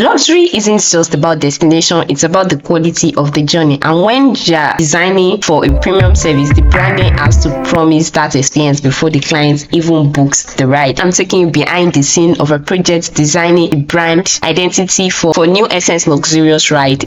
Luxury isn't just about destination, it's about the quality of the journey. And when you're designing for a premium service, the branding has to promise that experience before the client even books the ride. I'm taking you behind the scene of a project designing a brand identity for New Essence luxurious ride.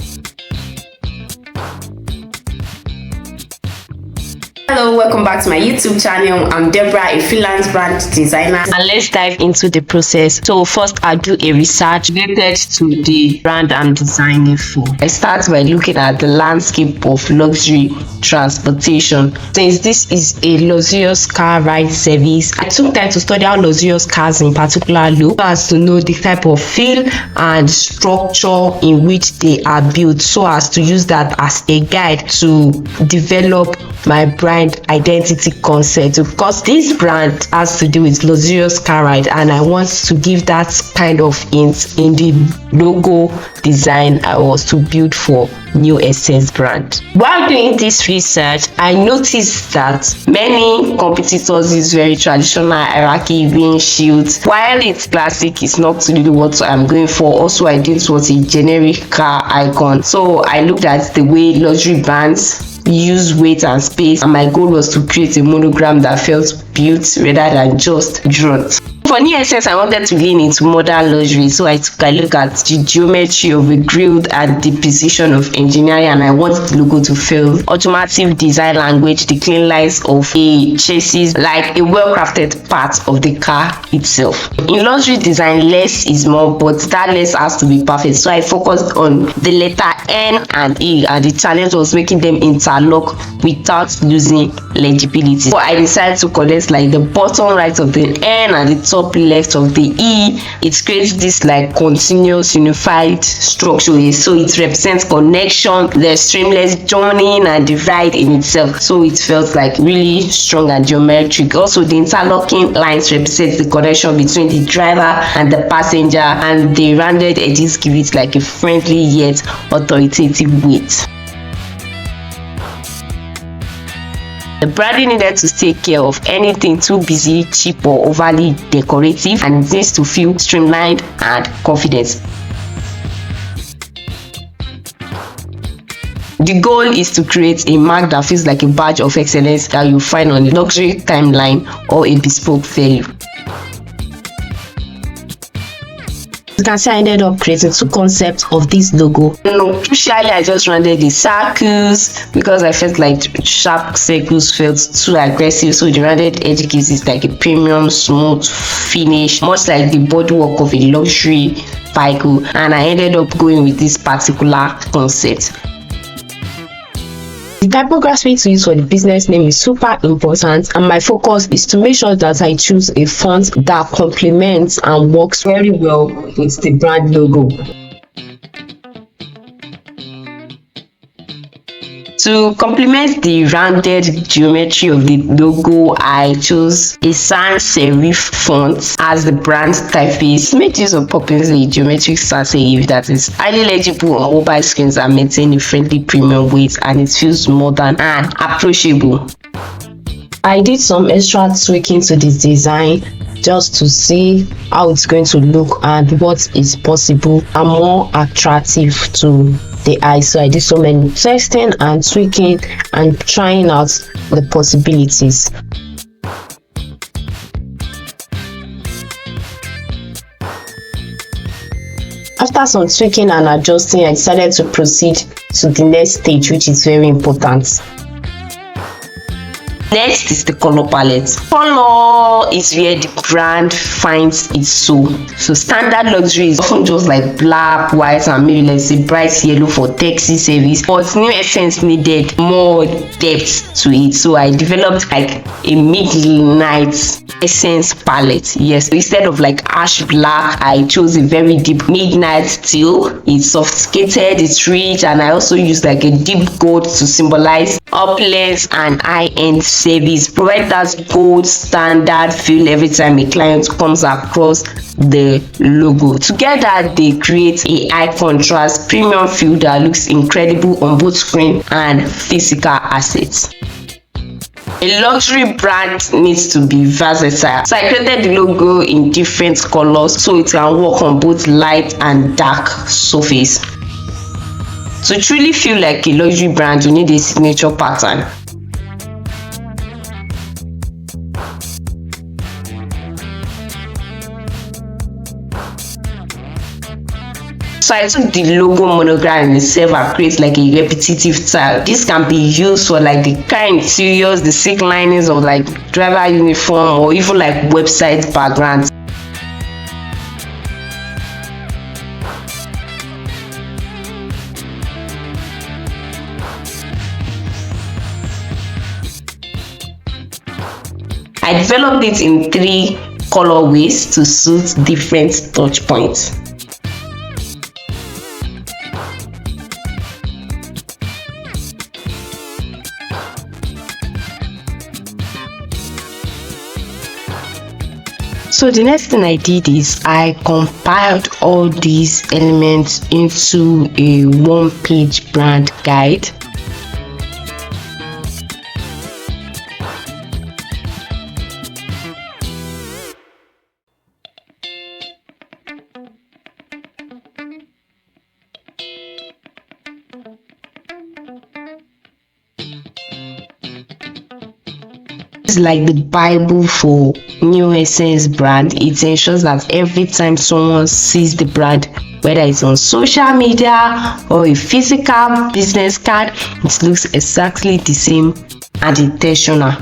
Hello, welcome back to my YouTube channel. I'm Deborah, a freelance brand designer, and let's dive into the process. So first, I'll do a research related to the brand I'm designing for. I start by looking at the landscape of luxury transportation. Since this is a luxurious car ride service, I took time to study how luxurious cars in particular look, as to know the type of feel and structure in which they are built, so as to use that as a guide to develop my brand identity concept, because this brand has to do with luxurious car ride, and I want to give that kind of hint in the logo design I was to build for New Essence brand. While doing this research, I noticed that many competitors use very traditional hierarchy windshields. While it's classic, it's not really what I'm going for. Also, I didn't want a generic car icon, so I looked at the way luxury brands use weight and space, and my goal was to create a monogram that felt built rather than just drawn. For New Essence, I wanted to lean into modern luxury, so I took a look at the geometry of a grille and the precision of engineering, and I wanted the logo to feel automotive design language, the clean lines of a chassis, like a well-crafted part of the car itself. In luxury design, less is more, but that less has to be perfect, so I focused on the letter N and E, and the challenge was making them interlock without losing legibility. So I decided to connect like the bottom right of the N and the top left of the E. It creates this like continuous unified structure, so it represents connection, the streamless journey and the ride in itself, so it felt like really strong and geometric. Also, the interlocking lines represent the connection between the driver and the passenger, and the rounded edges give it like a friendly yet authoritative weight. The branding needed to take care of anything too busy, cheap, or overly decorative, and it needs to feel streamlined and confident. The goal is to create a mark that feels like a badge of excellence that you find on a luxury timeline or a bespoke value. You can see I ended up creating two concepts of this logo. Crucially, I just rounded the circles because I felt like sharp circles felt too aggressive, so the rounded edge gives it like a premium smooth finish, much like the bodywork of a luxury vehicle, and I ended up going with this particular concept. The typography to use for the business name is super important, and my focus is to make sure that I choose a font that complements and works very well with the brand logo. To complement the rounded geometry of the logo, I chose a sans serif font as the brand typeface. Make use of purposely geometric sans serif that is highly legible on mobile screens and maintain a friendly premium weight, and it feels modern and approachable. I did some extra tweaking to this design just to see how it's going to look and what is possible and more attractive to the eye. So I did so many testing and tweaking and trying out the possibilities. After some tweaking and adjusting, I decided to proceed to the next stage, which is very important. Next is the color palette. Color is where the brand finds its soul. So standard luxury is often just like black, white, and maybe let's say bright yellow for taxi service, but New Essence needed more depth to it, so I developed like a midnight essence palette. Yes, so instead of like ash black, I chose a very deep midnight teal. It's sophisticated, it's rich, and I also used like a deep gold to symbolize opulence and high-end service. Provide that gold standard feel every time a client comes across the logo. Together they create a high contrast premium feel that looks incredible on both screen and physical assets. A luxury brand needs to be versatile. So I created the logo in different colors so it can work on both light and dark surface. To truly feel like a luxury brand, you need a signature pattern. So I took the logo monogram itself and create like a repetitive tile. This can be used for like the car interiors, the silk linings of like driver uniform, or even like website backgrounds. I developed it in 3 colorways to suit different touch points. So the next thing I did is I compiled all these elements into a 1-page brand guide. It's like the Bible for New Essence brand. It ensures that every time someone sees the brand, whether it's on social media or a physical business card, it looks exactly the same and intentional.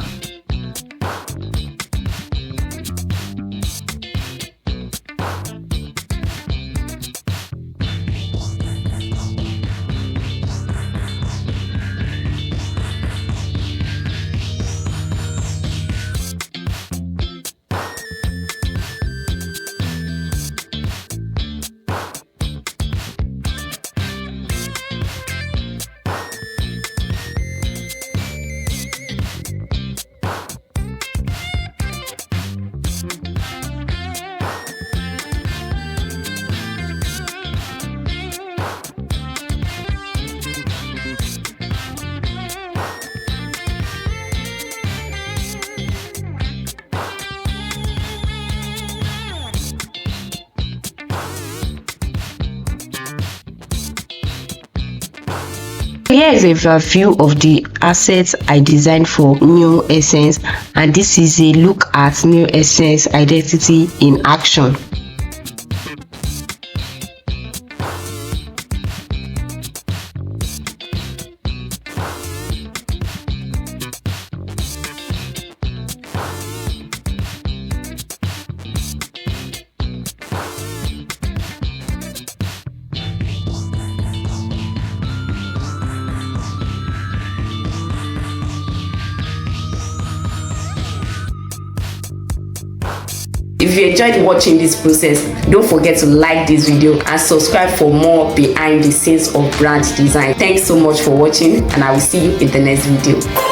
Here is a review of the assets I designed for New Essence, and this is a look at New Essence identity in action. If you enjoyed watching this process, don't forget to like this video and subscribe for more behind the scenes of brand design. Thanks so much for watching, and I will see you in the next video.